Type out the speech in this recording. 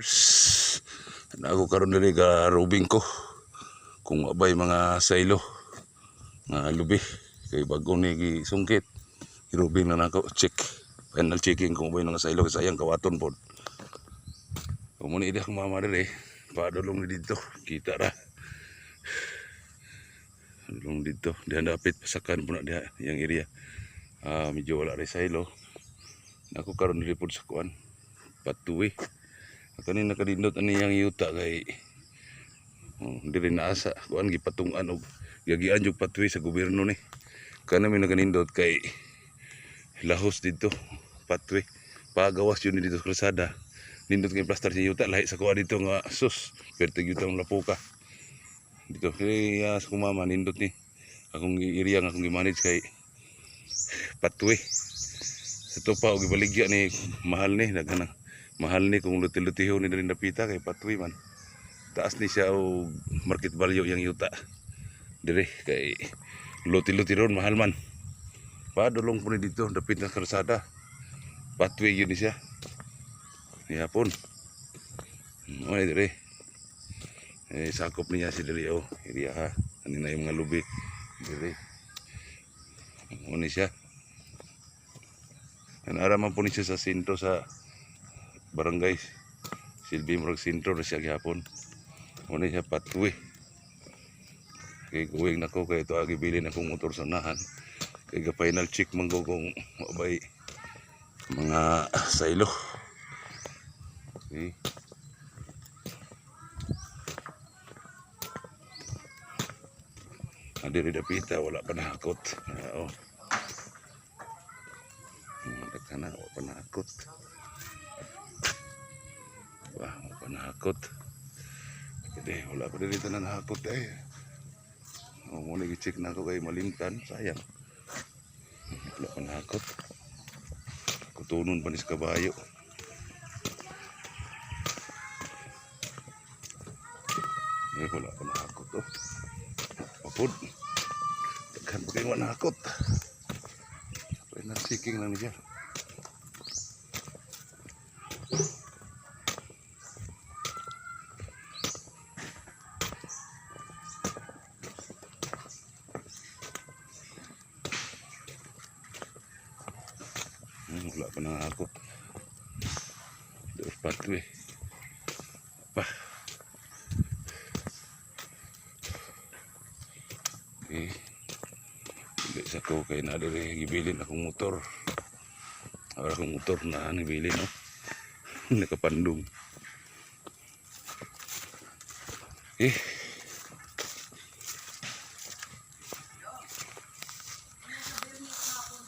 farmers. Ako karon diri ka rubing ko kung abay mga saylo nga lubi kay bago ni gisungkit irubing na nako check final checking kung abay nga saylo kasi sayang kawaton pod. Kung muna ida kung mama diri padulong ni dito kita ra dulong dito dihan dapit pasakan po na diha yang area. Medyo wala rin saylo. Ako karon diri pod sa kuan patuwi. Kanina nakadindot ani yang yuta kay diri na asa kuan gipatungan og gagian jug patuwi sa gobyerno ni. Kana mi nakanindot kay lahos dito patuwi. Pagawas yun dito sa kalsada. Nindot kay plaster si yuta lahi sa kuan dito nga sus pertig yuta ng lapuka. Dito kay sa kumama nindot ni. Akong area nga akong gi-manage kay patuwi. Sa tupa og gibaligya ni mahal ni nagana. Mahal ni kung luti-lutiho ni rin napita kay patuwi man. Taas ni siya o market value yang yuta. Dire kay luti-luti ron mahal man. Padulong po ni dito dapit na kalsada. Patuwi yun ni siya. Nihapon. Oy dire. Sakop niya si dire o. Iriya ha. Kanina yung mga lubi. Dire. Ni siya. Naraman po ni siya sa sintro sa barangay Silbi Murag Sintro na siya gihapon. Muna siya patuwi. Kaya kuwing na ko kaya ito agibili na kong motor sa unahan. Kaya final check manggo kung mabay mga saylo. Okay. Adiri dapita wala pa nahakot. Oo. Kana wala pa nahakot. Wah, panakot. Kasi wala pa dito na nakakot eh. Muna i-check na ako kay malimtan. Sayang. Wala pa nakakot. Kutunon pa ni sa kabayo. Eh, wala pa nakakot oh. Papod. Taghan pa kayo nakakot. Kaya na-checking lang niya. Wala pa na ako. Doon patuwi. Apa? Okay. Hindi sa ko kay na diri gibilin akong motor. Wala akong motor na nibilin no. Nakapandong. Okay.